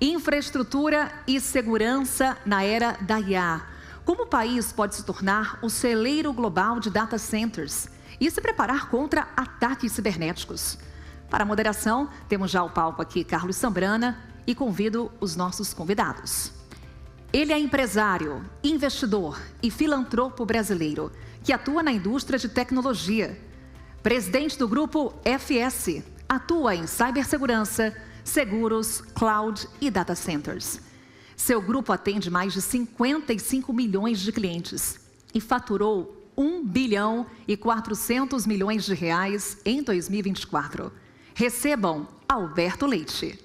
Infraestrutura e segurança na era da IA. Como o país pode se tornar o celeiro global de data centers e se preparar contra ataques cibernéticos? Para a moderação, temos já ao palco aqui Carlos Sambrana e convido os nossos convidados. Ele é empresário, investidor e filantropo brasileiro que atua na indústria de tecnologia. Presidente do grupo FS, atua em cibersegurança, seguros, cloud e data centers. Seu grupo atende mais de 55 milhões de clientes e faturou 1 bilhão e 400 milhões de reais em 2024. Recebam Alberto Leite.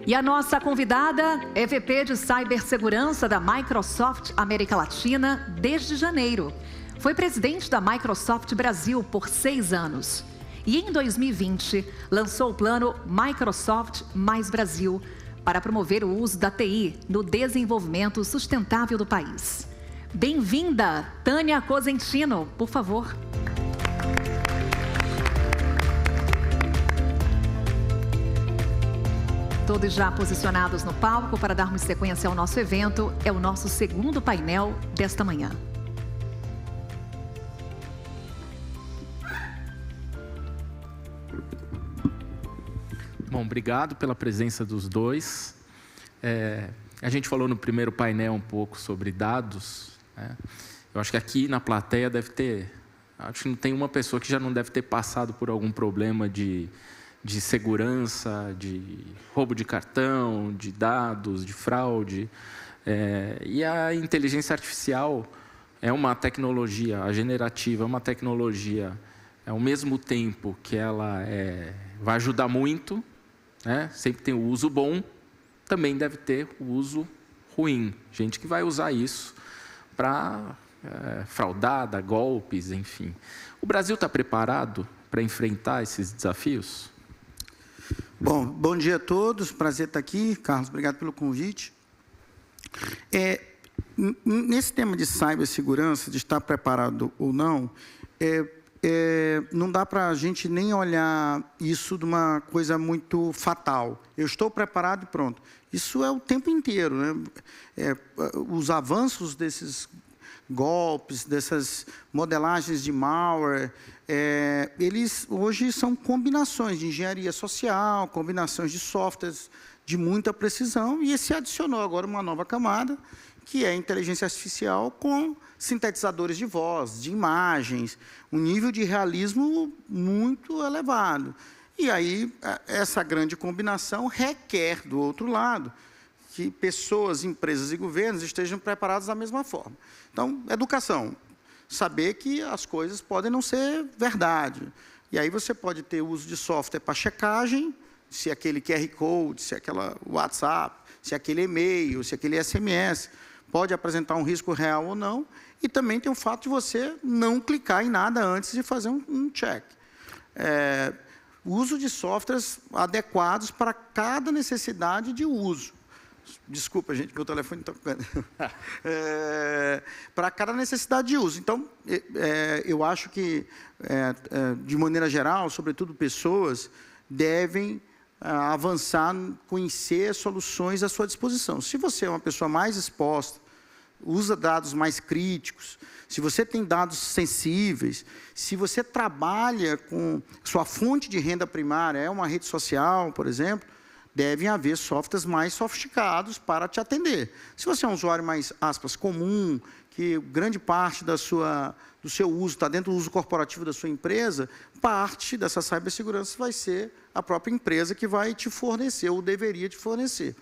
E a nossa convidada é VP de Cibersegurança da Microsoft América Latina desde janeiro. Foi presidente da Microsoft Brasil por 6 anos. E em 2020, lançou o plano Microsoft Mais Brasil para promover o uso da TI no desenvolvimento sustentável do país. Bem-vinda, Tânia Cosentino, por favor. Todos já posicionados no palco para darmos sequência ao nosso evento, é o nosso segundo painel desta manhã. Bom, obrigado pela presença dos dois. A gente falou no primeiro painel um pouco sobre dados, né? Eu acho que aqui na plateia deve ter... Acho que não tem uma pessoa que já não deve ter passado por algum problema de segurança, de roubo de cartão, de dados, de fraude. E a inteligência artificial é uma tecnologia, a generativa é uma tecnologia, ao mesmo tempo que ela vai ajudar muito, né? Sempre tem o uso bom, também deve ter o uso ruim. Gente que vai usar isso para fraudar, dar golpes, enfim. O Brasil está preparado para enfrentar esses desafios? Bom dia a todos, prazer estar aqui. Carlos, obrigado pelo convite. Nesse tema de cibersegurança, de estar preparado ou não, não dá para a gente nem olhar isso de uma coisa muito fatal. Eu estou preparado e pronto. Isso é o tempo inteiro, né? Os avanços desses golpes, dessas modelagens de malware, eles hoje são combinações de engenharia social, combinações de softwares de muita precisão, e se adicionou agora uma nova camada, que é a inteligência artificial com sintetizadores de voz, de imagens, um nível de realismo muito elevado. E aí, essa grande combinação requer, do outro lado, que pessoas, empresas e governos estejam preparados da mesma forma. Então, educação, saber que as coisas podem não ser verdade. E aí você pode ter uso de software para checagem, se aquele QR Code, se aquela WhatsApp, se aquele e-mail, se aquele SMS pode apresentar um risco real ou não. E também tem o fato de você não clicar em nada antes de fazer um check. Uso de softwares adequados para cada necessidade de uso. Desculpa, gente, meu telefone está tocando. Para cada necessidade de uso. Então, eu acho que, de maneira geral, sobretudo pessoas, devem avançar, conhecer soluções à sua disposição. Se você é uma pessoa mais exposta, usa dados mais críticos, se você tem dados sensíveis, se você trabalha com sua fonte de renda primária, é uma rede social, por exemplo, devem haver softwares mais sofisticados para te atender. Se você é um usuário mais, aspas, comum, que grande parte do seu uso está dentro do uso corporativo da sua empresa, parte dessa cibersegurança vai ser a própria empresa que vai te fornecer, ou deveria te fornecer.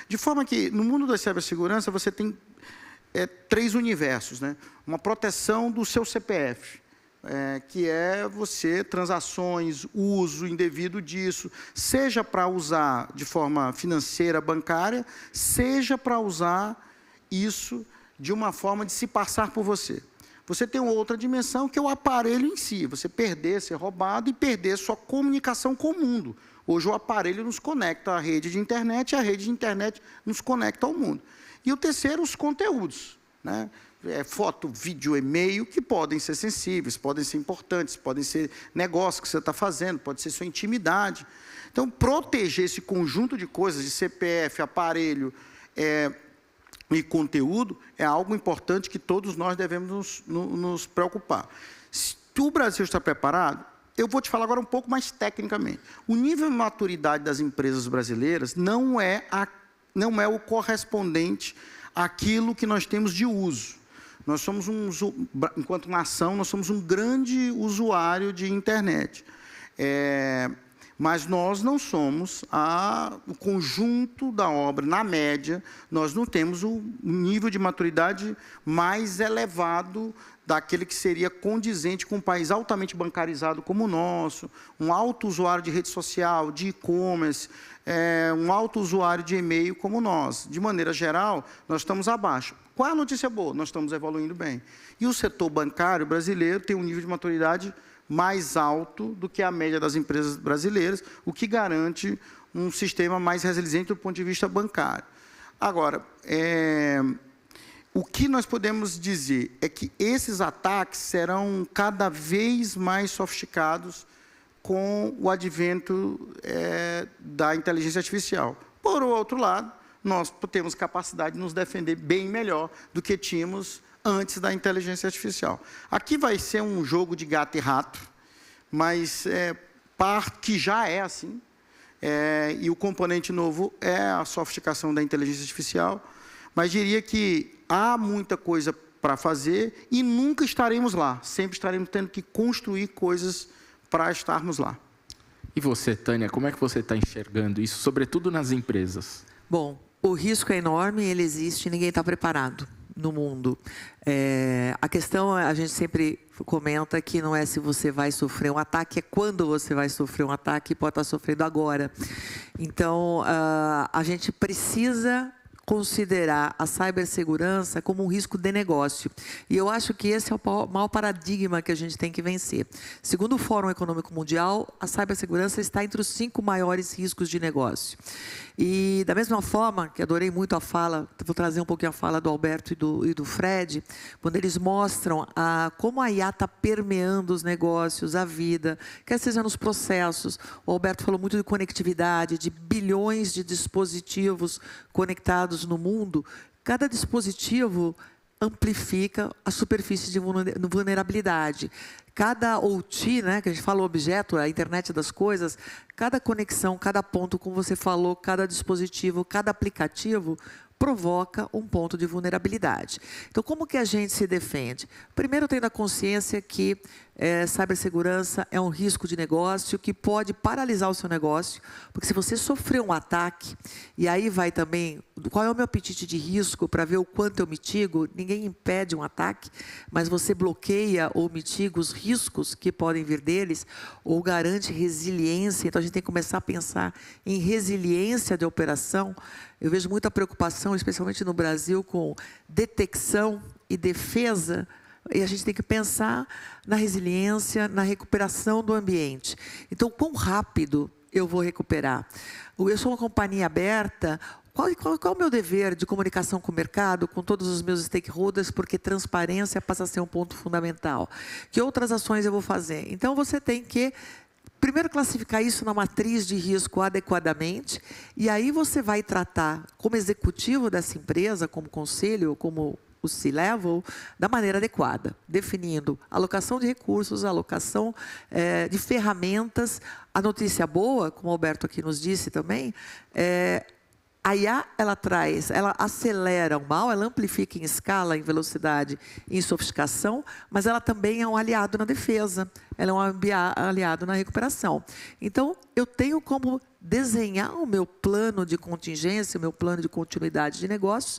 De forma que, no mundo da cibersegurança, você tem 3 universos, né? Uma proteção do seu CPF, que é você, transações, uso indevido disso, seja para usar de forma financeira, bancária, seja para usar isso de uma forma de se passar por você. Você tem uma outra dimensão, que é o aparelho em si, você perder, ser roubado e perder sua comunicação com o mundo. Hoje o aparelho nos conecta à rede de internet, e a rede de internet nos conecta ao mundo. E o terceiro, os conteúdos, né? foto, vídeo, e-mail, que podem ser sensíveis, podem ser importantes, podem ser negócios que você está fazendo, pode ser sua intimidade. Então, proteger esse conjunto de coisas, de CPF, aparelho e conteúdo, é algo importante que todos nós devemos nos preocupar. Se o Brasil está preparado, eu vou te falar agora um pouco mais tecnicamente. O nível de maturidade das empresas brasileiras não é o correspondente àquilo que nós temos de uso. Nós somos enquanto nação, nós somos um grande usuário de internet. Mas nós não somos o conjunto da obra, na média, nós não temos o nível de maturidade mais elevado daquele que seria condizente com um país altamente bancarizado como o nosso, um alto usuário de rede social, de e-commerce, um alto usuário de e-mail como nós. De maneira geral, nós estamos abaixo. Qual é a notícia boa? Nós estamos evoluindo bem. E o setor bancário brasileiro tem um nível de maturidade mais alto do que a média das empresas brasileiras, o que garante um sistema mais resiliente do ponto de vista bancário. Agora, o que nós podemos dizer é que esses ataques serão cada vez mais sofisticados com o advento da inteligência artificial. Por outro lado, nós temos capacidade de nos defender bem melhor do que tínhamos antes da inteligência artificial. Aqui vai ser um jogo de gato e rato, mas que já é assim, e o componente novo é a sofisticação da inteligência artificial, mas diria que há muita coisa para fazer e nunca estaremos lá, sempre estaremos tendo que construir coisas para estarmos lá. E você, Tânia, como é que você está enxergando isso, sobretudo nas empresas? Bom, o risco é enorme, ele existe e ninguém está preparado no mundo. A questão, a gente sempre comenta que não é se você vai sofrer um ataque, é quando você vai sofrer um ataque e pode estar sofrendo agora. Então, a gente precisa considerar a cibersegurança como um risco de negócio. E eu acho que esse é o maior paradigma que a gente tem que vencer. Segundo o Fórum Econômico Mundial, a cibersegurança está entre os 5 maiores riscos de negócio. E da mesma forma, que adorei muito a fala, vou trazer um pouquinho a fala do Alberto e do Fred, quando eles mostram como a IA está permeando os negócios, a vida, quer seja nos processos. O Alberto falou muito de conectividade, de bilhões de dispositivos conectados no mundo. Cada dispositivo amplifica a superfície de vulnerabilidade. Cada OT, né, que a gente fala objeto, a internet das coisas, cada conexão, cada ponto, como você falou, cada dispositivo, cada aplicativo provoca um ponto de vulnerabilidade. Então, como que a gente se defende? Primeiro, tendo a consciência que cibersegurança é um risco de negócio que pode paralisar o seu negócio, porque se você sofrer um ataque, e aí vai também, qual é o meu apetite de risco para ver o quanto eu mitigo? Ninguém impede um ataque, mas você bloqueia ou mitiga os riscos que podem vir deles, ou garante resiliência. Então, a gente tem que começar a pensar em resiliência de operação. Eu vejo muita preocupação, especialmente no Brasil, com detecção e defesa, e a gente tem que pensar na resiliência, na recuperação do ambiente. Então, quão rápido eu vou recuperar? Eu sou uma companhia aberta, qual é o meu dever de comunicação com o mercado, com todos os meus stakeholders, porque transparência passa a ser um ponto fundamental. Que outras ações eu vou fazer? Então, você tem que primeiro classificar isso na matriz de risco adequadamente, e aí você vai tratar como executivo dessa empresa, como conselho, como o C-Level, da maneira adequada, definindo alocação de recursos, alocação de ferramentas. A notícia boa, como o Alberto aqui nos disse também, a IA, ela acelera o mal, ela amplifica em escala, em velocidade, em sofisticação, mas ela também é um aliado na defesa, ela é um aliado na recuperação. Então, eu tenho como desenhar o meu plano de contingência, o meu plano de continuidade de negócios,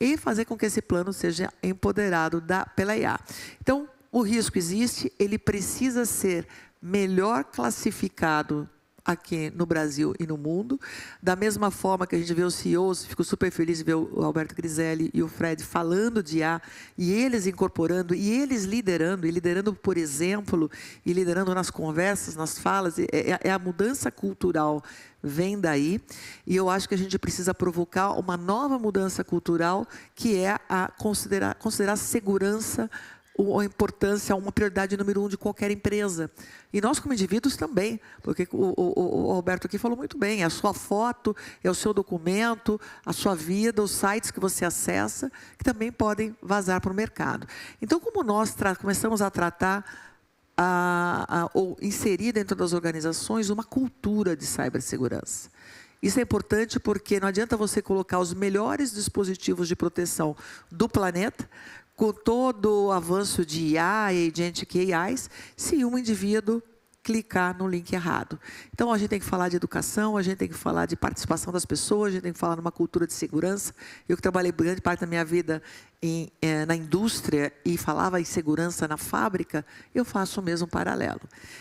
e fazer com que esse plano seja empoderado pela IA. Então, o risco existe, ele precisa ser melhor classificado aqui no Brasil e no mundo. Da mesma forma que a gente vê os CEOs, fico super feliz de ver o Alberto Griselli e o Fred falando de IA, e eles incorporando, e eles liderando, e liderando por exemplo, e liderando nas conversas, nas falas. É a mudança cultural vem daí, e eu acho que a gente precisa provocar uma nova mudança cultural, que é a considerar a segurança a importância, uma prioridade número 1 de qualquer empresa. E nós, como indivíduos, também, porque o Alberto aqui falou muito bem, é a sua foto, é o seu documento, a sua vida, os sites que você acessa, que também podem vazar para o mercado. Então, como nós começamos a tratar, ou inserir dentro das organizações uma cultura de cibersegurança. Isso é importante porque não adianta você colocar os melhores dispositivos de proteção do planeta, com todo o avanço de IA e agentic AIs, se um indivíduo clicar no link errado. Então, a gente tem que falar de educação, a gente tem que falar de participação das pessoas, a gente tem que falar numa cultura de segurança. Eu que trabalhei grande parte da minha vida na indústria e falava em segurança na fábrica, eu faço o mesmo paralelo.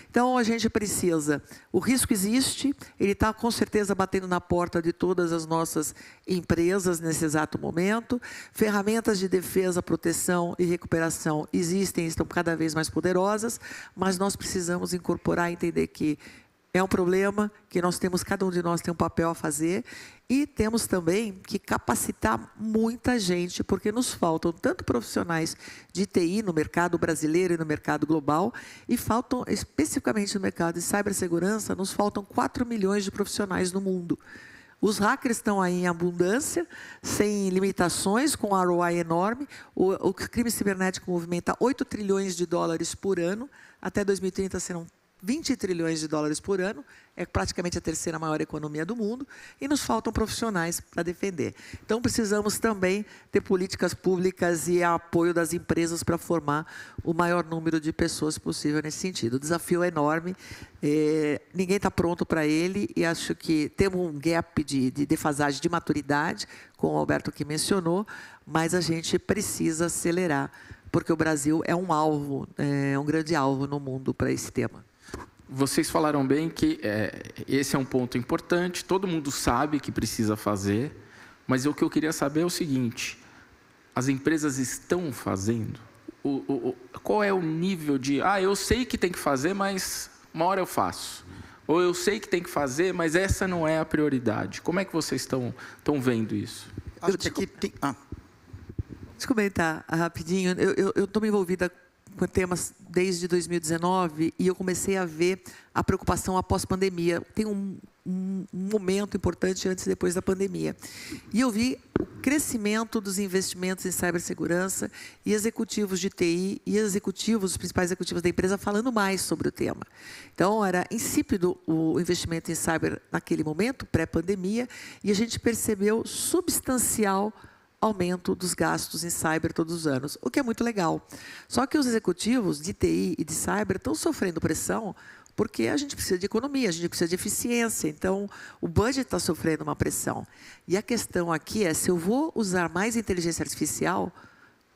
Então, a gente precisa, o risco existe, ele está com certeza batendo na porta de todas as nossas empresas nesse exato momento. Ferramentas de defesa, proteção e recuperação existem, estão cada vez mais poderosas, mas nós precisamos incorporar e entender que é um problema, que cada um de nós tem um papel a fazer, e temos também que capacitar muita gente, porque nos faltam tanto profissionais de TI no mercado brasileiro e no mercado global, e faltam, especificamente no mercado de cibersegurança, nos faltam 4 milhões de profissionais no mundo. Os hackers estão aí em abundância, sem limitações, com ROI enorme. O crime cibernético movimenta 8 trilhões de dólares por ano, até 2030 serão 20 trilhões de dólares por ano, é praticamente a terceira maior economia do mundo, e nos faltam profissionais para defender. Então, precisamos também ter políticas públicas e apoio das empresas para formar o maior número de pessoas possível nesse sentido. O desafio é enorme, ninguém está pronto para ele, e acho que temos um gap de defasagem de maturidade, como o Alberto aqui mencionou, mas a gente precisa acelerar, porque o Brasil é um alvo, um grande alvo no mundo para esse tema. Vocês falaram bem que esse é um ponto importante, todo mundo sabe que precisa fazer, mas o que eu queria saber é o seguinte: as empresas estão fazendo? Qual é o nível de... eu sei que tem que fazer, mas uma hora eu faço. Ou eu sei que tem que fazer, mas essa não é a prioridade. Como é que vocês estão vendo isso? Acho que aqui tem... Deixa eu comentar rapidinho. Eu estou me envolvida com temas desde 2019 e eu comecei a ver a preocupação após pandemia. Tem um momento importante antes e depois da pandemia. E eu vi o crescimento dos investimentos em cibersegurança e executivos de TI e os principais executivos da empresa falando mais sobre o tema. Então, era insípido o investimento em cyber naquele momento, pré-pandemia, e a gente percebeu substancial aumento dos gastos em cyber todos os anos, o que é muito legal. Só que os executivos de TI e de cyber estão sofrendo pressão porque a gente precisa de economia, a gente precisa de eficiência, então o budget está sofrendo uma pressão. E a questão aqui é, se eu vou usar mais inteligência artificial,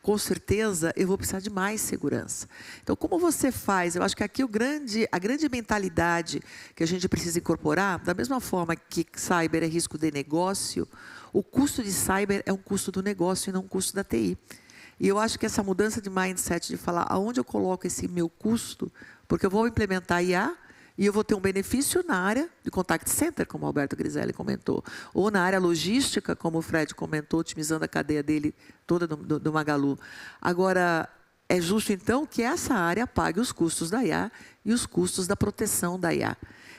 com certeza eu vou precisar de mais segurança. Então, como você faz? Eu acho que aqui a grande mentalidade que a gente precisa incorporar, da mesma forma que cyber é risco de negócio, o custo de cyber é um custo do negócio e não um custo da TI. E eu acho que essa mudança de mindset, de falar aonde eu coloco esse meu custo, porque eu vou implementar IA e eu vou ter um benefício na área de contact center, como o Alberto Griselli comentou, ou na área logística, como o Fred comentou, otimizando a cadeia dele toda do Magalu. Agora, é justo, então, que essa área pague os custos da IA e os custos da proteção da IA.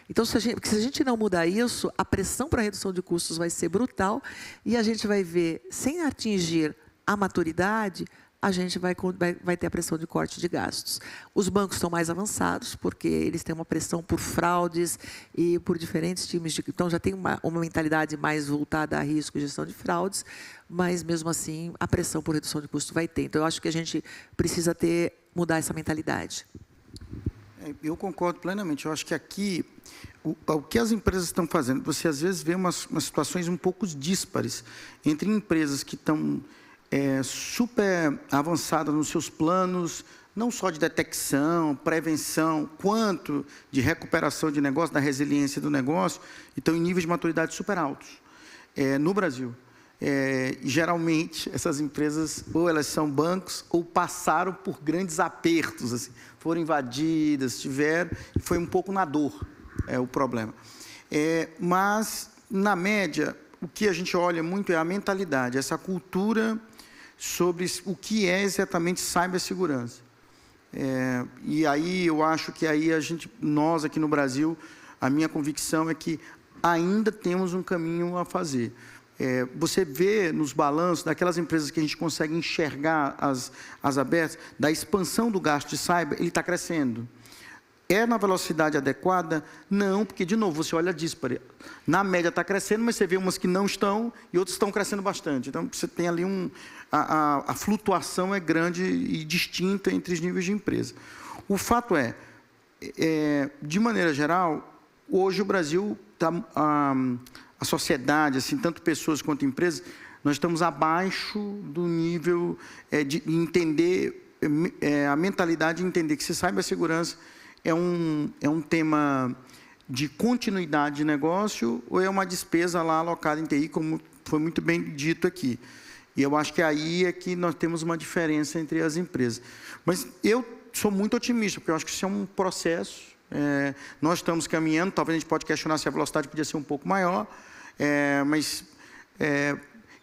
Então, se a gente não mudar isso, a pressão para a redução de custos vai ser brutal e a gente vai ver, sem atingir a maturidade, a gente vai ter a pressão de corte de gastos. Os bancos estão mais avançados, porque eles têm uma pressão por fraudes e por diferentes times. Então, já tem uma mentalidade mais voltada a risco e gestão de fraudes, mas, mesmo assim, a pressão por redução de custo vai ter. Então, eu acho que a gente precisa mudar essa mentalidade. Eu concordo plenamente. Eu acho que aqui, o que as empresas estão fazendo, você às vezes vê umas situações um pouco díspares entre empresas que estão super avançadas nos seus planos não só de detecção, prevenção, quanto de recuperação de negócio, da resiliência do negócio, e estão em níveis de maturidade super altos no Brasil. Geralmente, essas empresas, ou elas são bancos, ou passaram por grandes apertos, assim, foram invadidas, tiveram, e foi um pouco na dor o problema. Mas, na média, o que a gente olha muito é a mentalidade, essa cultura sobre o que é exatamente cibersegurança. E aí eu acho que aí nós aqui no Brasil, a minha convicção é que ainda temos um caminho a fazer. Você vê nos balanços daquelas empresas que a gente consegue enxergar as abertas, da expansão do gasto de cyber, ele está crescendo. Na velocidade adequada? Não, porque, de novo, você olha a dispare. Na média está crescendo, mas você vê umas que não estão e outras estão crescendo bastante. Então, você tem ali a flutuação é grande e distinta entre os níveis de empresa. O fato de maneira geral, hoje o Brasil, a sociedade, assim, tanto pessoas quanto empresas, nós estamos abaixo do nível de entender, a mentalidade de entender que se cibersegurança é um tema de continuidade de negócio ou é uma despesa lá alocada em TI, como foi muito bem dito aqui. E eu acho que aí é que nós temos uma diferença entre as empresas. Mas eu sou muito otimista, porque eu acho que isso é um processo. Nós estamos caminhando, talvez a gente pode questionar se a velocidade podia ser um pouco maior, mas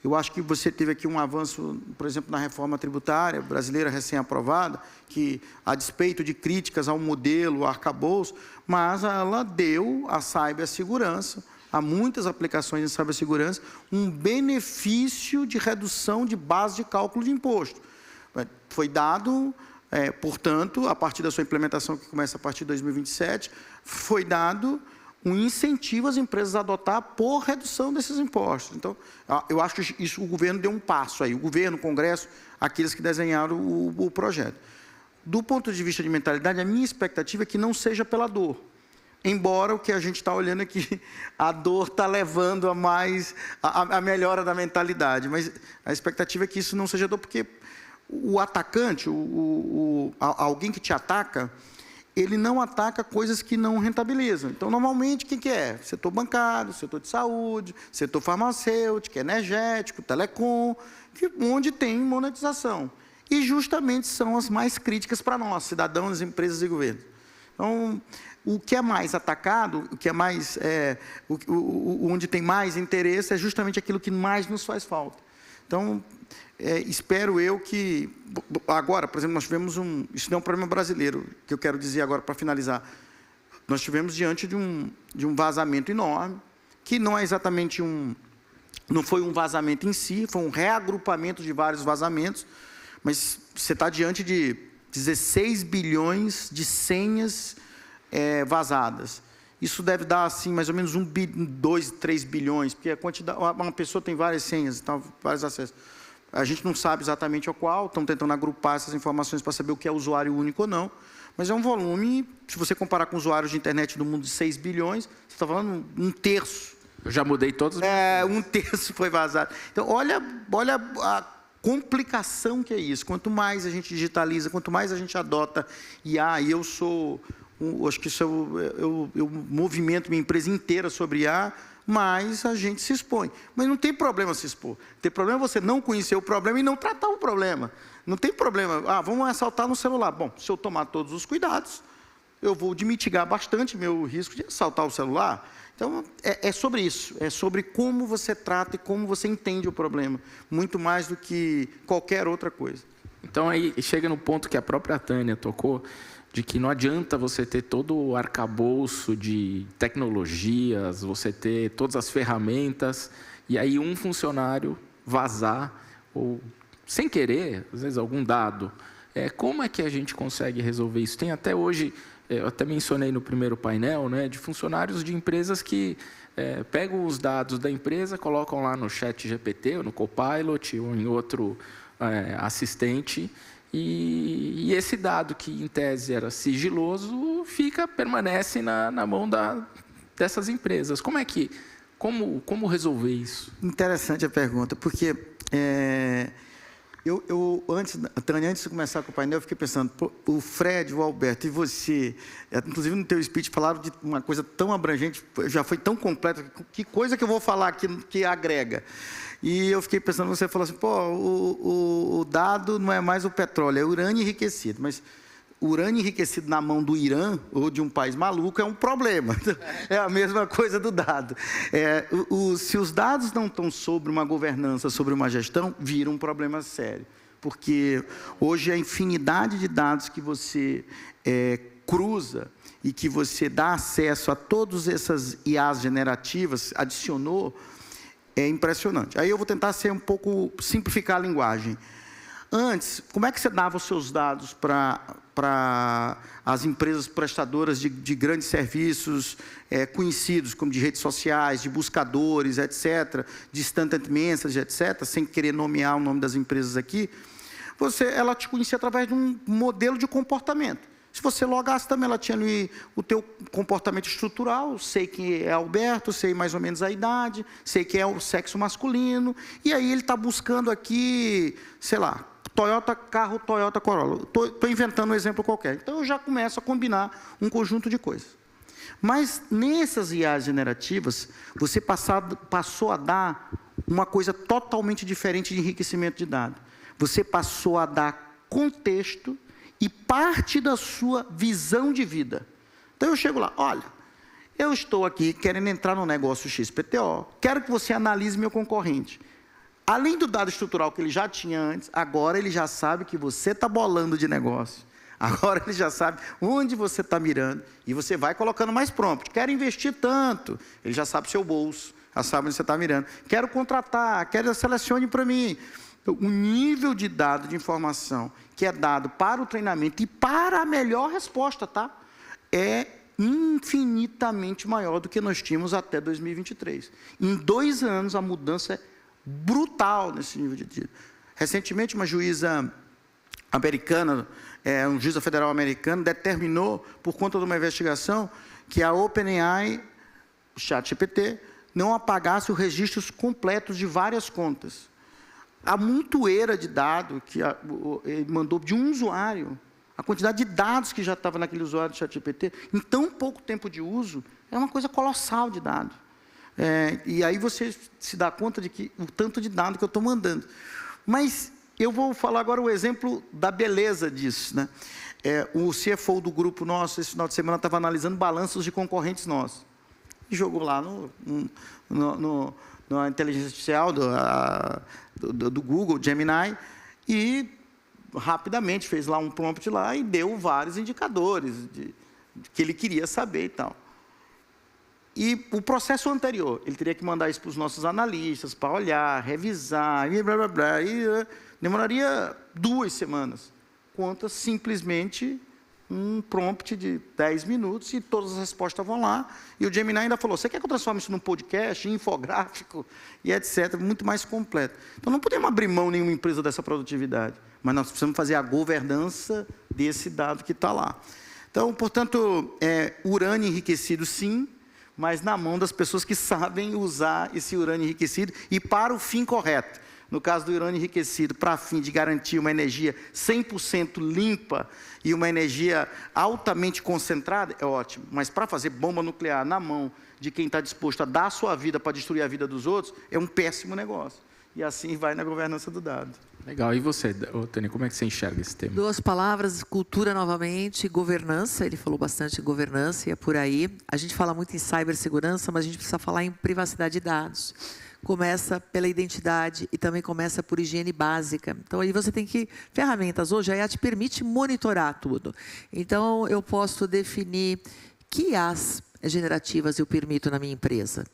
eu acho que você teve aqui um avanço, por exemplo, na reforma tributária brasileira recém-aprovada, que, a despeito de críticas ao modelo, ao arcabouço, mas ela deu à cibersegurança, a muitas aplicações de cibersegurança, um benefício de redução de base de cálculo de imposto. Foi dado, portanto, a partir da sua implementação, que começa a partir de 2027, foi dado um incentivo às empresas a adotar por redução desses impostos. Então, eu acho que isso, o governo deu um passo aí, o governo, o Congresso, aqueles que desenharam o projeto. Do ponto de vista de mentalidade, a minha expectativa é que não seja pela dor. Embora o que a gente está olhando aqui, a dor está levando a melhora da mentalidade, mas a expectativa é que isso não seja dor, porque o atacante, alguém que te ataca, ele não ataca coisas que não rentabilizam. Então, normalmente, quem que é? Setor bancário, setor de saúde, setor farmacêutico, energético, telecom, onde tem monetização. E justamente são as mais críticas para nós, cidadãos, empresas e governos. Então, o que é mais atacado, o que é mais, onde tem mais interesse, é justamente aquilo que mais nos faz falta. Então, espero eu que... Agora, por exemplo, nós tivemos isso não é um problema brasileiro, que eu quero dizer agora para finalizar. Nós tivemos diante de um vazamento enorme, que não é exatamente não foi um vazamento em si, foi um reagrupamento de vários vazamentos, mas você está diante de 16 bilhões de senhas vazadas. Isso deve dar, assim, mais ou menos 2, 3 bilhões, porque a quantidade, uma pessoa tem várias senhas, então, vários acessos. A gente não sabe exatamente o qual, estão tentando agrupar essas informações para saber o que é usuário único ou não, mas é um volume, se você comparar com usuários de internet do mundo de 6 bilhões, você está falando um terço. Eu já mudei todos os... Um terço foi vazado. Então, olha a complicação que é isso. Quanto mais a gente digitaliza, quanto mais a gente adota IA, e eu acho que eu movimento minha empresa inteira sobre IA, mas a gente se expõe. Mas não tem problema se expor. Tem problema você não conhecer o problema e não tratar o problema. Não tem problema. Vamos assaltar no celular. Bom, se eu tomar todos os cuidados, eu vou mitigar bastante meu risco de assaltar o celular. Então, é sobre isso. É sobre como você trata e como você entende o problema. Muito mais do que qualquer outra coisa. Então, aí chega no ponto que a própria Tânia tocou, de que não adianta você ter todo o arcabouço de tecnologias, você ter todas as ferramentas, e aí um funcionário vazar, ou sem querer, às vezes algum dado. Como é que a gente consegue resolver isso? Tem até hoje, eu até mencionei no primeiro painel, né, de funcionários de empresas que pegam os dados da empresa, colocam lá no ChatGPT, ou no Copilot, ou em outro assistente, e esse dado que, em tese, era sigiloso, permanece na mão dessas empresas. Como resolver isso? Interessante a pergunta, porque Antes de começar com o painel, eu fiquei pensando, pô, o Fred, o Alberto e você, inclusive no teu speech, falaram de uma coisa tão abrangente, já foi tão completa, que coisa que eu vou falar aqui que agrega? E eu fiquei pensando, você falou assim, pô, o dado não é mais o petróleo, é urânio enriquecido, mas urânio enriquecido na mão do Irã ou de um país maluco é um problema. É a mesma coisa do dado. Se os dados não estão sobre uma governança, sobre uma gestão, vira um problema sério. Porque hoje a infinidade de dados que você cruza e que você dá acesso a todas essas IAs generativas, adicionou, é impressionante. Aí eu vou tentar simplificar a linguagem. Antes, como é que você dava os seus dados para as empresas prestadoras de grandes serviços conhecidos, como de redes sociais, de buscadores, etc., de instant message, etc., sem querer nomear o nome das empresas aqui, ela te conhecia através de um modelo de comportamento. Se você logasse também, ela tinha ali o teu comportamento estrutural, sei que é Alberto, sei mais ou menos a idade, sei que é o sexo masculino, e aí ele está buscando aqui, sei lá, carro Toyota Corolla. Estou inventando um exemplo qualquer. Então, eu já começo a combinar um conjunto de coisas. Mas, nessas IAs generativas, você passou a dar uma coisa totalmente diferente de enriquecimento de dados. Você passou a dar contexto e parte da sua visão de vida. Então, eu chego lá, olha, eu estou aqui querendo entrar no negócio XPTO, quero que você analise meu concorrente. Além do dado estrutural que ele já tinha antes, agora ele já sabe que você está bolando de negócio. Agora ele já sabe onde você está mirando e você vai colocando mais prompt. Quero investir tanto, ele já sabe o seu bolso, já sabe onde você está mirando. Quero contratar, quero selecione para mim. O nível de dado, de informação que é dado para o treinamento e para a melhor resposta, tá? É infinitamente maior do que nós tínhamos até 2023. Em 2 anos, a mudança é brutal nesse nível de tiro. Recentemente, uma juíza americana, um juíza federal americano, determinou, por conta de uma investigação, que a OpenAI, o ChatGPT, não apagasse os registros completos de várias contas. A montoeira de dados que ele mandou de um usuário, a quantidade de dados que já estava naquele usuário do ChatGPT, em tão pouco tempo de uso, é uma coisa colossal de dados. E aí você se dá conta de que o tanto de dado que eu estou mandando. Mas eu vou falar agora o exemplo da beleza disso, né? O CFO do grupo nosso, esse final de semana, estava analisando balanços de concorrentes nossos. E jogou lá na inteligência artificial do Google, Gemini, e rapidamente fez lá um prompt lá e deu vários indicadores que ele queria saber e tal. E o processo anterior, ele teria que mandar isso para os nossos analistas, para olhar, revisar, e blá, blá, blá, e demoraria 2 semanas. Conta simplesmente um prompt de 10 minutos e todas as respostas vão lá. E o Gemini ainda falou, você quer que eu transforme isso num podcast, infográfico, e etc., muito mais completo. Então, não podemos abrir mão nenhuma empresa dessa produtividade, mas nós precisamos fazer a governança desse dado que está lá. Então, portanto, urânio enriquecido, sim, mas na mão das pessoas que sabem usar esse urânio enriquecido e para o fim correto. No caso do urânio enriquecido, para fim de garantir uma energia 100% limpa e uma energia altamente concentrada, é ótimo. Mas para fazer bomba nuclear na mão de quem está disposto a dar a sua vida para destruir a vida dos outros, é um péssimo negócio. E assim vai na governança do dado. Legal. E você, Tânia, como é que você enxerga esse tema? 2 palavras, cultura novamente, governança. Ele falou bastante de governança e é por aí. A gente fala muito em cibersegurança, mas a gente precisa falar em privacidade de dados. Começa pela identidade e também começa por higiene básica. Então, aí você tem ferramentas hoje, a IA te permite monitorar tudo. Então, eu posso definir que IAs generativas eu permito na minha empresa.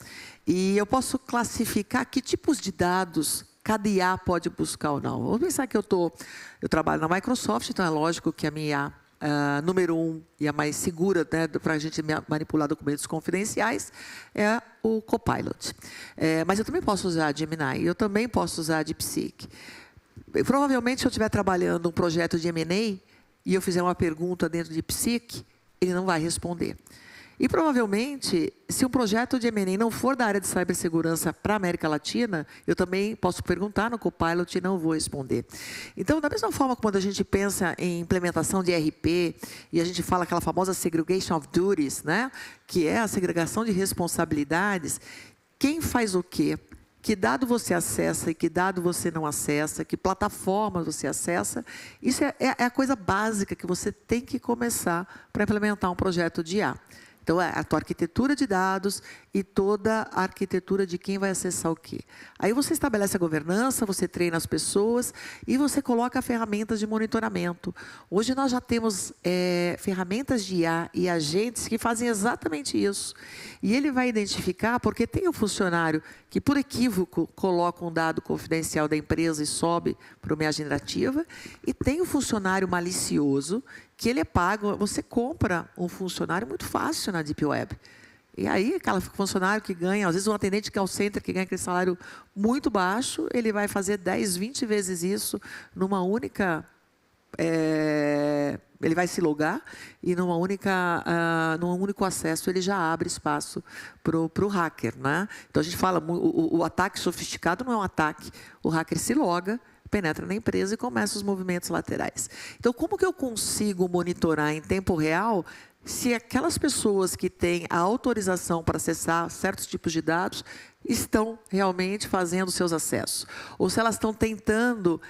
E eu posso classificar que tipos de dados cada IA pode buscar ou não. Vamos pensar que eu trabalho na Microsoft, então é lógico que a minha IA número 1 e a mais segura, né, para a gente manipular documentos confidenciais é o Copilot. Mas eu também posso usar a Gemini, eu também posso usar a DeepSeek. Provavelmente, se eu estiver trabalhando um projeto de M&A e eu fizer uma pergunta dentro de DeepSeek, ele não vai responder. E provavelmente, se um projeto de M&A não for da área de cibersegurança para a América Latina, eu também posso perguntar no Copilot e não vou responder. Então, da mesma forma quando a gente pensa em implementação de ERP, e a gente fala aquela famosa segregation of duties, né? Que é a segregação de responsabilidades, quem faz o quê? Que dado você acessa e que dado você não acessa, que plataforma você acessa, isso é a coisa básica que você tem que começar para implementar um projeto de IA. Então, é a tua arquitetura de dados e toda a arquitetura de quem vai acessar o quê. Aí você estabelece a governança, você treina as pessoas e você coloca ferramentas de monitoramento. Hoje nós já temos ferramentas de IA e agentes que fazem exatamente isso. E ele vai identificar, porque tem um funcionário que, por equívoco, coloca um dado confidencial da empresa e sobe para uma IA generativa, e tem um funcionário malicioso que ele é pago, você compra um funcionário muito fácil na Deep Web. E aí, aquele funcionário que ganha, às vezes um atendente de call center que ganha aquele salário muito baixo, ele vai fazer 10, 20 vezes isso numa única... ele vai se logar e num único acesso ele já abre espaço para o hacker, né? Então a gente fala, o ataque sofisticado não é um ataque, o hacker se loga, penetra na empresa e começa os movimentos laterais. Então, como que eu consigo monitorar em tempo real se aquelas pessoas que têm a autorização para acessar certos tipos de dados estão realmente fazendo seus acessos? Ou se elas estão tentando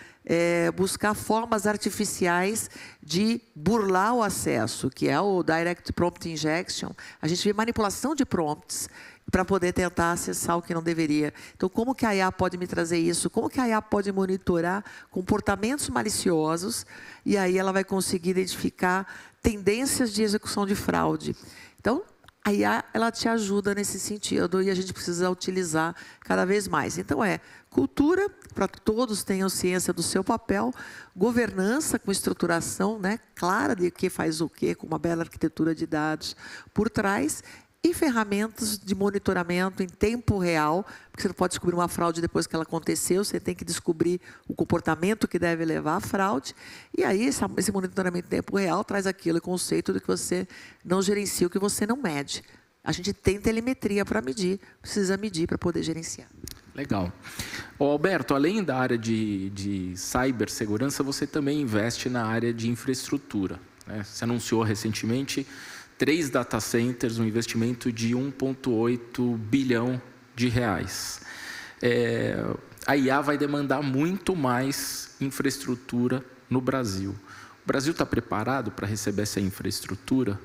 buscar formas artificiais de burlar o acesso, que é o Direct Prompt Injection. A gente vê manipulação de prompts para poder tentar acessar o que não deveria. Então, como que a IA pode me trazer isso? Como que a IA pode monitorar comportamentos maliciosos? E aí ela vai conseguir identificar tendências de execução de fraude. Então, a IA, ela te ajuda nesse sentido e a gente precisa utilizar cada vez mais. Então, cultura, para que todos tenham ciência do seu papel, governança com estruturação, né, clara de que faz o quê, com uma bela arquitetura de dados por trás, e ferramentas de monitoramento em tempo real, porque você não pode descobrir uma fraude depois que ela aconteceu, você tem que descobrir o comportamento que deve levar à fraude, e aí esse monitoramento em tempo real traz aquele conceito de que você não gerencia o que você não mede. A gente tem telemetria para medir, precisa medir para poder gerenciar. Legal. Alberto, além da área de cibersegurança, você também investe na área de infraestrutura, né? Você anunciou recentemente 3 data centers, um investimento de 1,8 bilhão de reais. A IA vai demandar muito mais infraestrutura no Brasil. O Brasil está preparado para receber essa infraestrutura?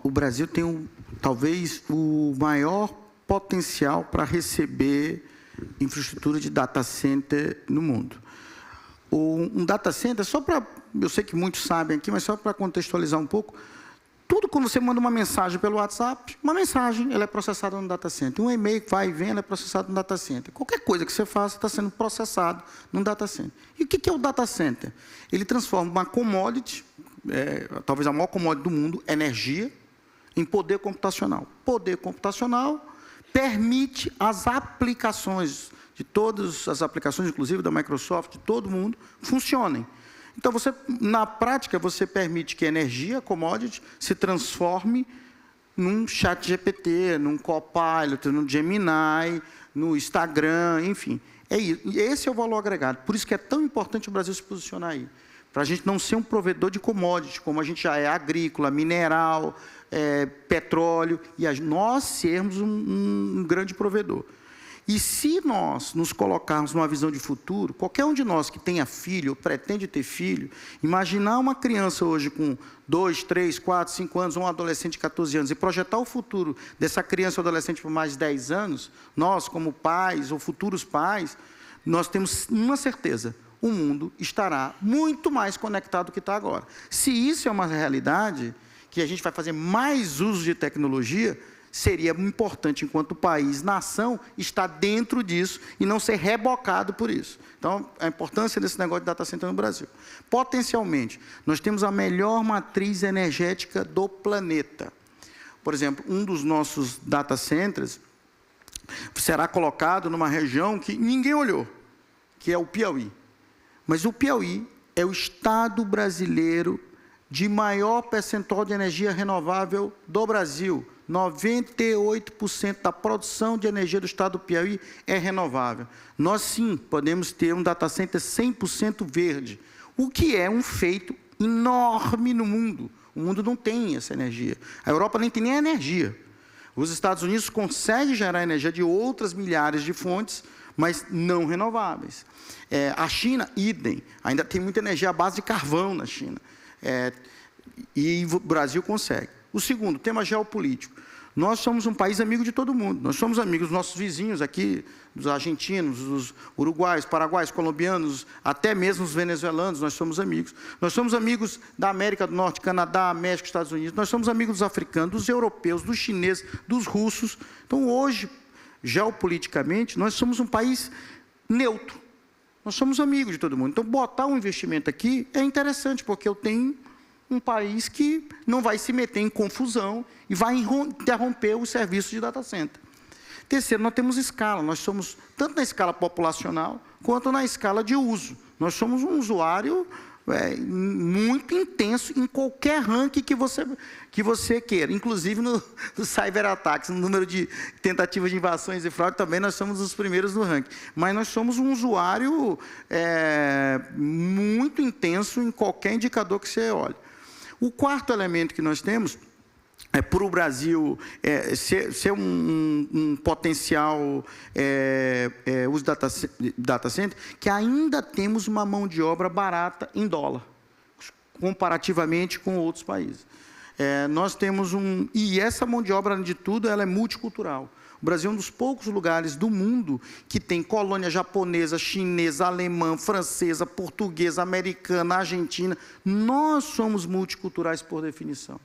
O Brasil tem talvez o maior potencial para receber infraestrutura de data center no mundo. Um data center, só para, eu sei que muitos sabem aqui, mas só para contextualizar um pouco, tudo quando você manda uma mensagem pelo WhatsApp, uma mensagem, ela é processada no data center. Um e-mail que vai e vem, ela é processado no data center. Qualquer coisa que você faça está sendo processado no data center. E o que é o data center? Ele transforma uma commodity, talvez a maior commodity do mundo, energia, em poder computacional. Poder computacional permite as aplicações, de todas as aplicações, inclusive da Microsoft, de todo mundo, funcionem. Então, na prática, você permite que a energia, commodity, se transforme num chat GPT, num Copilot, no Gemini, no Instagram, enfim. Esse é o valor agregado. Por isso que é tão importante o Brasil se posicionar aí. Para a gente não ser um provedor de commodity, como a gente já é agrícola, mineral, petróleo, e nós sermos um grande provedor. E se nós nos colocarmos numa visão de futuro, qualquer um de nós que tenha filho ou pretende ter filho, imaginar uma criança hoje com 2, 3, 4, 5 anos, ou um adolescente de 14 anos, e projetar o futuro dessa criança ou adolescente por mais de 10 anos, nós, como pais ou futuros pais, nós temos uma certeza: o mundo estará muito mais conectado do que está agora. Se isso é uma realidade, que a gente vai fazer mais uso de tecnologia, seria importante, enquanto país, nação, estar dentro disso e não ser rebocado por isso. Então, a importância desse negócio de data center no Brasil. Potencialmente, nós temos a melhor matriz energética do planeta. Por exemplo, um dos nossos data centers será colocado numa região que ninguém olhou, que é o Piauí. Mas o Piauí é o estado brasileiro de maior percentual de energia renovável do Brasil. 98% da produção de energia do estado do Piauí é renovável. Nós, sim, podemos ter um data center 100% verde, o que é um feito enorme no mundo. O mundo não tem essa energia. A Europa nem tem nem energia. Os Estados Unidos conseguem gerar energia de outras milhares de fontes, mas não renováveis. A China, idem. Ainda tem muita energia à base de carvão na China. E o Brasil consegue. O segundo, tema geopolítico. Nós somos um país amigo de todo mundo. Nós somos amigos dos nossos vizinhos aqui, dos argentinos, dos uruguaios, paraguaios, colombianos, até mesmo os venezuelanos, nós somos amigos. Nós somos amigos da América do Norte, Canadá, México, Estados Unidos. Nós somos amigos dos africanos, dos europeus, dos chineses, dos russos. Então, hoje, geopoliticamente, nós somos um país neutro. Nós somos amigos de todo mundo. Então, botar um investimento aqui é interessante, porque eu tenho um país que não vai se meter em confusão e vai interromper o serviço de data center. Terceiro, nós temos escala. Nós somos, tanto na escala populacional, quanto na escala de uso. Nós somos um usuário muito intenso em qualquer ranking que você queira. Inclusive no cyberataques, no número de tentativas de invasões e fraude, também nós somos os primeiros no ranking. Mas nós somos um usuário muito intenso em qualquer indicador que você olhe. O quarto elemento que nós temos para o Brasil ser um potencial uso de data center, que ainda temos uma mão de obra barata em dólar, comparativamente com outros países. Nós temos e essa mão de obra, além de tudo, ela é multicultural. O Brasil é um dos poucos lugares do mundo que tem colônia japonesa, chinesa, alemã, francesa, portuguesa, americana, argentina. Nós somos multiculturais por definição.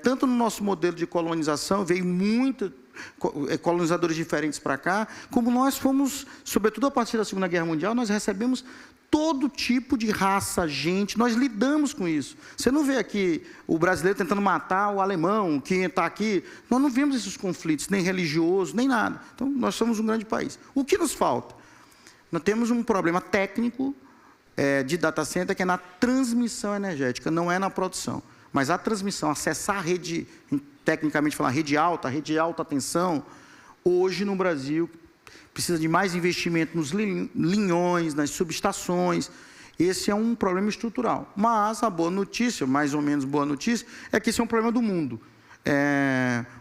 Tanto no nosso modelo de colonização, veio muitos colonizadores diferentes para cá, como nós fomos, sobretudo a partir da Segunda Guerra Mundial, nós recebemos todo tipo de raça, gente, nós lidamos com isso. Você não vê aqui o brasileiro tentando matar o alemão, que está aqui, nós não vemos esses conflitos, nem religiosos, nem nada. Então, nós somos um grande país. O que nos falta? Nós temos um problema técnico de data center, que é na transmissão energética, não é na produção. Mas a transmissão, acessar a rede, tecnicamente falar, rede alta tensão, hoje no Brasil, precisa de mais investimento nos linhões, nas subestações. Esse é um problema estrutural. Mas a boa notícia, mais ou menos boa notícia, é que esse é um problema do mundo.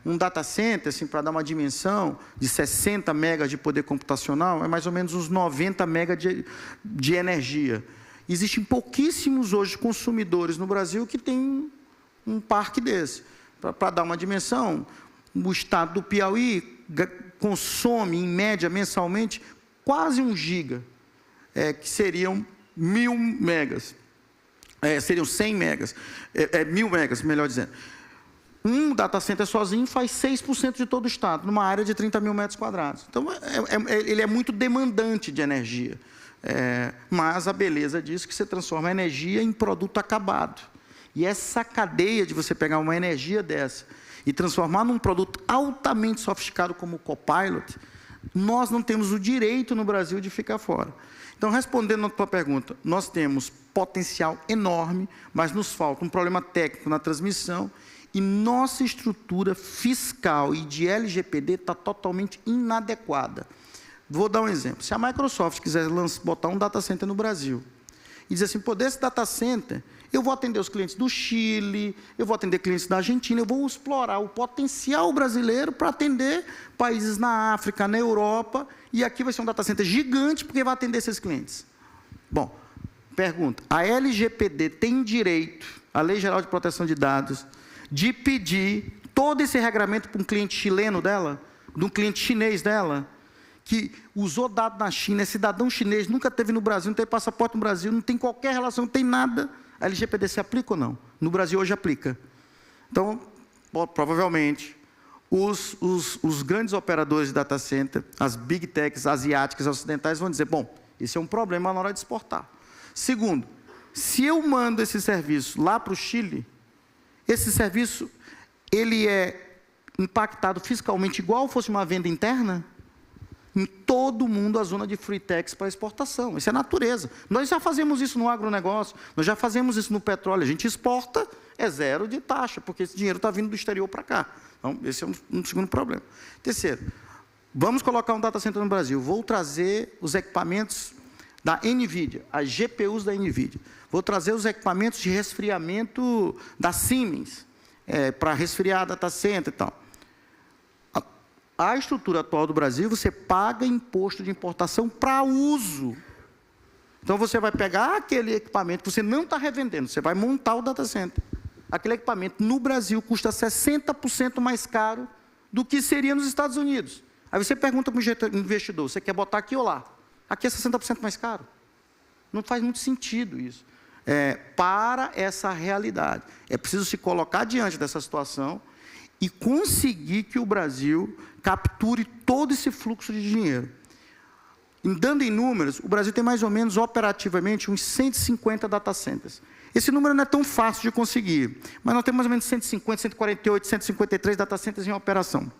Um data center, assim, para dar uma dimensão, de 60 megas de poder computacional, é mais ou menos uns 90 megas de energia. Existem pouquíssimos hoje consumidores no Brasil que têm um parque desse. Para dar uma dimensão, o estado do Piauí consome, em média, mensalmente, quase 1 giga, que seriam 1000 megas. Seriam 100 megas. 1000 megas, melhor dizendo. Um data center sozinho faz 6% de todo o estado, numa área de 30 mil metros quadrados. Então, ele é muito demandante de energia. Mas a beleza disso é que você transforma a energia em produto acabado. E essa cadeia de você pegar uma energia dessa e transformar num produto altamente sofisticado como o Copilot, nós não temos o direito no Brasil de ficar fora. Então, respondendo a tua pergunta, nós temos potencial enorme, mas nos falta um problema técnico na transmissão e nossa estrutura fiscal e de LGPD está totalmente inadequada. Vou dar um exemplo. Se a Microsoft quiser botar um data center no Brasil e dizer assim, pô, desse data center, eu vou atender os clientes do Chile, eu vou atender clientes da Argentina, eu vou explorar o potencial brasileiro para atender países na África, na Europa, e aqui vai ser um data center gigante, porque vai atender esses clientes. Bom, pergunta, a LGPD tem direito, a Lei Geral de Proteção de Dados, de pedir todo esse regramento para um cliente chileno dela, de um cliente chinês dela, que usou dado na China, é cidadão chinês, nunca esteve no Brasil, não tem passaporte no Brasil, não tem qualquer relação, não tem nada. A LGPD se aplica ou não? No Brasil hoje aplica. Então, provavelmente, os grandes operadores de data center, as big techs asiáticas, ocidentais, vão dizer, bom, esse é um problema na hora de exportar. Segundo, se eu mando esse serviço lá para o Chile, esse serviço, ele é impactado fiscalmente igual fosse uma venda interna? em todo mundo a zona de free tax para exportação. Isso é natureza. Nós já fazemos isso no agronegócio, nós já fazemos isso no petróleo. A gente exporta, é zero de taxa, porque esse dinheiro está vindo do exterior para cá. Então, esse é um segundo problema. Terceiro, vamos colocar um data center no Brasil. Vou trazer os equipamentos da NVIDIA, as GPUs da NVIDIA. Vou trazer os equipamentos de resfriamento da Siemens, para resfriar data center e tal. A estrutura atual do Brasil, você paga imposto de importação para uso. Então, você vai pegar aquele equipamento que você não está revendendo, você vai montar o data center. Aquele equipamento no Brasil custa 60% mais caro do que seria nos Estados Unidos. Aí você pergunta para o investidor, você quer botar aqui ou lá? Aqui é 60% mais caro. Não faz muito sentido isso. Para essa realidade. É preciso se colocar diante dessa situação e conseguir que o Brasil capture todo esse fluxo de dinheiro. Dando em números, o Brasil tem mais ou menos, operativamente, uns 150 data centers. Esse número não é tão fácil de conseguir, mas nós temos mais ou menos 150, 148, 153 data centers em operação.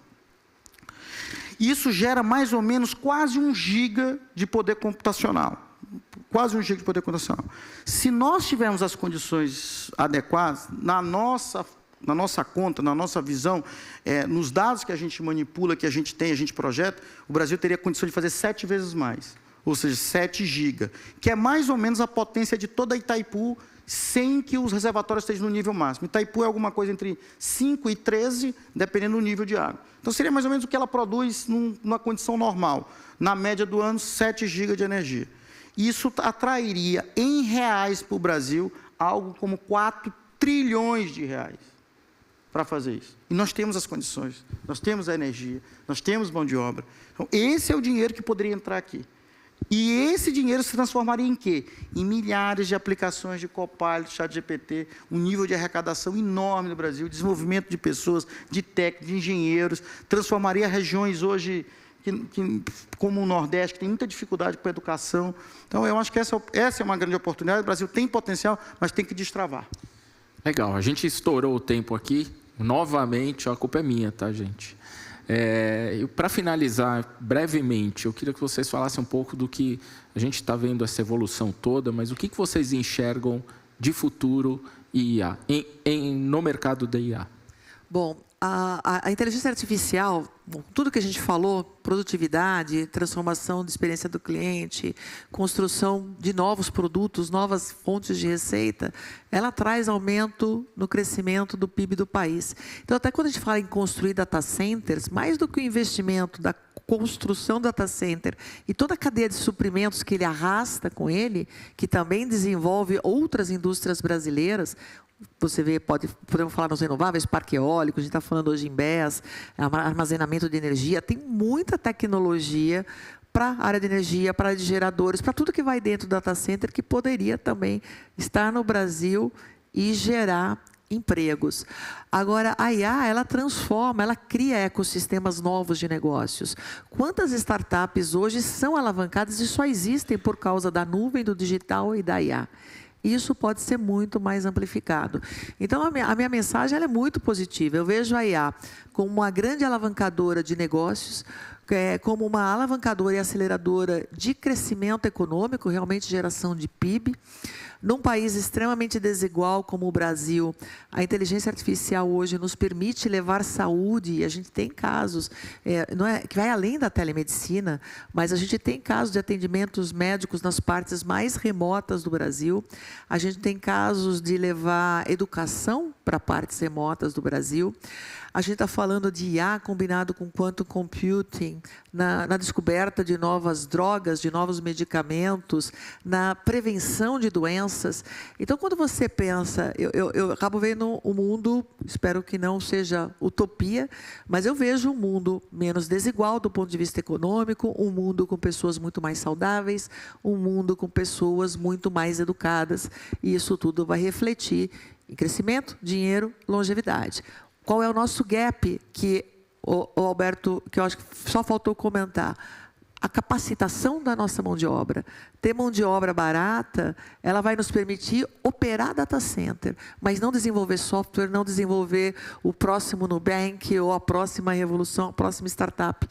Isso gera mais ou menos quase 1 giga de poder computacional. Quase 1 giga de poder computacional. Se nós tivermos as condições adequadas, na nossa conta, na nossa visão, nos dados que a gente manipula, que a gente tem, a gente projeta, o Brasil teria condição de fazer 7 vezes mais, ou seja, 7 GB, que é mais ou menos a potência de toda Itaipu, sem que os reservatórios estejam no nível máximo. Itaipu é alguma coisa entre 5 e 13, dependendo do nível de água. Então, seria mais ou menos o que ela produz numa condição normal. Na média do ano, 7 GB de energia. Isso atrairia, em reais para o Brasil, algo como 4 trilhões de reais para fazer isso. E nós temos as condições, nós temos a energia, nós temos mão de obra. Então, esse é o dinheiro que poderia entrar aqui. E esse dinheiro se transformaria em quê? Em milhares de aplicações de Copilot, ChatGPT, um nível de arrecadação enorme no Brasil, desenvolvimento de pessoas, de técnicos, de engenheiros, transformaria regiões hoje, como o Nordeste, que tem muita dificuldade com a educação. Então, eu acho que essa é uma grande oportunidade. O Brasil tem potencial, mas tem que destravar. Legal, a gente estourou o tempo aqui. Novamente, a culpa é minha, tá, gente? Para finalizar, brevemente, eu queria que vocês falassem um pouco do que a gente está vendo essa evolução toda, mas o que vocês enxergam de futuro e IA, no mercado da IA? Bom, a inteligência artificial, tudo que a gente falou, produtividade, transformação de experiência do cliente, construção de novos produtos, novas fontes de receita, ela traz aumento no crescimento do PIB do país. Então, até quando a gente fala em construir data centers, mais do que o investimento da construção do data center e toda a cadeia de suprimentos que ele arrasta com ele, que também desenvolve outras indústrias brasileiras. Você vê, podemos falar nos renováveis, parque eólico, a gente está falando hoje em BES, armazenamento de energia, tem muita tecnologia para a área de energia, para a área de geradores, para tudo que vai dentro do data center, que poderia também estar no Brasil e gerar empregos. Agora, a IA, ela transforma, ela cria ecossistemas novos de negócios. Quantas startups hoje são alavancadas e só existem por causa da nuvem, do digital e da IA? Isso pode ser muito mais amplificado. Então, a minha mensagem ela é muito positiva. Eu vejo a IA como uma grande alavancadora de negócios, como uma alavancadora e aceleradora de crescimento econômico, realmente geração de PIB. Num país extremamente desigual como o Brasil, a inteligência artificial hoje nos permite levar saúde, e a gente tem casos, que vai além da telemedicina, mas a gente tem casos de atendimentos médicos nas partes mais remotas do Brasil, a gente tem casos de levar educação para partes remotas do Brasil. A gente está falando de IA combinado com quantum computing, na descoberta de novas drogas, de novos medicamentos, na prevenção de doenças. Então, quando você pensa, eu acabo vendo um mundo, espero que não seja utopia, mas eu vejo um mundo menos desigual do ponto de vista econômico, um mundo com pessoas muito mais saudáveis, um mundo com pessoas muito mais educadas, e isso tudo vai refletir em crescimento, dinheiro, longevidade. Qual é o nosso gap, que o Alberto, que eu acho que só faltou comentar? A capacitação da nossa mão de obra. Ter mão de obra barata, ela vai nos permitir operar data center, mas não desenvolver software, não desenvolver o próximo Nubank ou a próxima revolução, a próxima startup.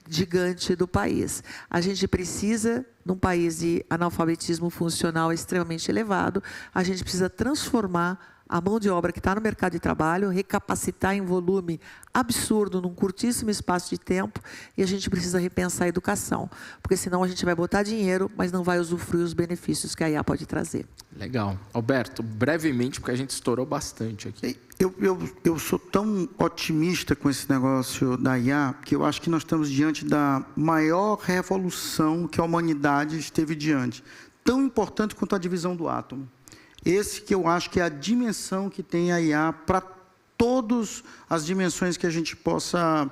gigante do país. A gente precisa, num país de analfabetismo funcional extremamente elevado, a gente precisa transformar a mão de obra que está no mercado de trabalho, recapacitar em volume absurdo num curtíssimo espaço de tempo, e a gente precisa repensar a educação, porque senão a gente vai botar dinheiro, mas não vai usufruir os benefícios que a IA pode trazer. Legal. Alberto, brevemente, porque a gente estourou bastante aqui. Eu sou tão otimista com esse negócio da IA, que eu acho que nós estamos diante da maior revolução que a humanidade esteve diante. Tão importante quanto a divisão do átomo. Esse que eu acho que é a dimensão que tem a IA para todas as dimensões que a gente possa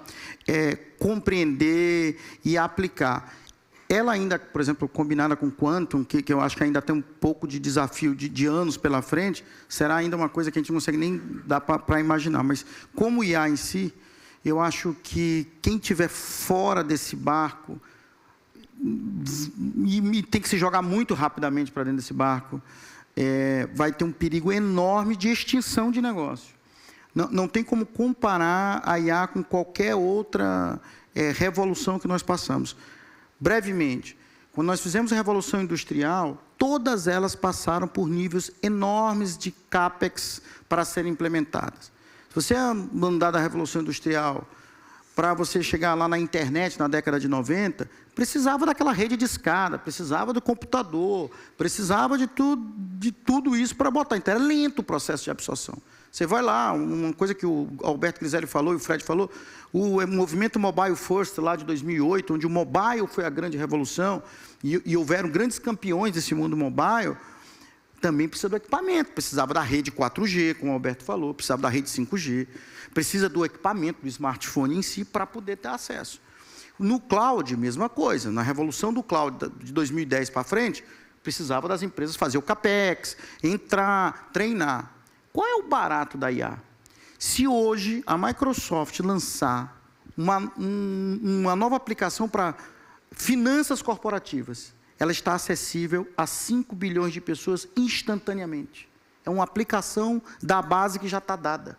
compreender e aplicar. Ela ainda, por exemplo, combinada com Quantum, que eu acho que ainda tem um pouco de desafio de anos pela frente, será ainda uma coisa que a gente não consegue nem dar para imaginar. Mas, como IA em si, eu acho que quem estiver fora desse barco, e tem que se jogar muito rapidamente para dentro desse barco, vai ter um perigo enorme de extinção de negócio. Não tem como comparar a IA com qualquer outra revolução que nós passamos. Brevemente, quando nós fizemos a Revolução Industrial, todas elas passaram por níveis enormes de CAPEX para serem implementadas. Se você andar da Revolução Industrial para você chegar lá na internet, na década de 90, precisava daquela rede de escada, precisava do computador, precisava de tudo isso para botar. Então, era lento o processo de absorção. Você vai lá, uma coisa que o Alberto Griselli falou e o Fred falou, o movimento Mobile First, lá de 2008, onde o mobile foi a grande revolução, e houveram grandes campeões desse mundo mobile, também precisa do equipamento. Precisava da rede 4G, como o Alberto falou, precisava da rede 5G, precisa do equipamento, do smartphone em si, para poder ter acesso. No cloud, mesma coisa. Na revolução do cloud de 2010 para frente, precisava das empresas fazer o CAPEX, entrar, treinar. Qual é o barato da IA? Se hoje a Microsoft lançar uma nova aplicação para finanças corporativas, ela está acessível a 5 bilhões de pessoas instantaneamente. É uma aplicação da base que já está dada.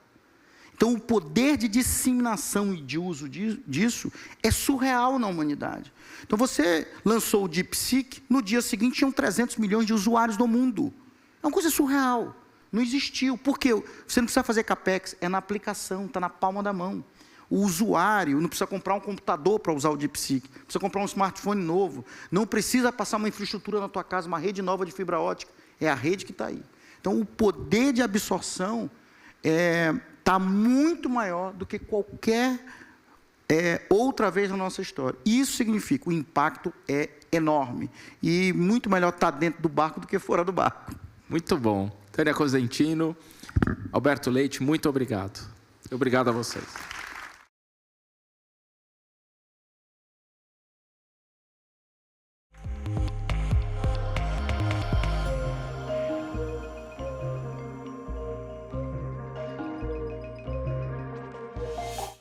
Então, o poder de disseminação e de uso disso é surreal na humanidade. Então, você lançou o DeepSeek, no dia seguinte tinham 300 milhões de usuários no mundo. É uma coisa surreal. Não existiu. Por quê? Você não precisa fazer CAPEX, é na aplicação, está na palma da mão. O usuário não precisa comprar um computador para usar o DeepSeek, precisa comprar um smartphone novo, não precisa passar uma infraestrutura na tua casa, uma rede nova de fibra ótica, é a rede que está aí. Então, o poder de absorção está muito maior do que qualquer outra vez na nossa história. Isso significa, o impacto é enorme, e muito melhor estar dentro do barco do que fora do barco. Muito bom. Tânia Cosentino, Alberto Leite, muito obrigado. Obrigado a vocês.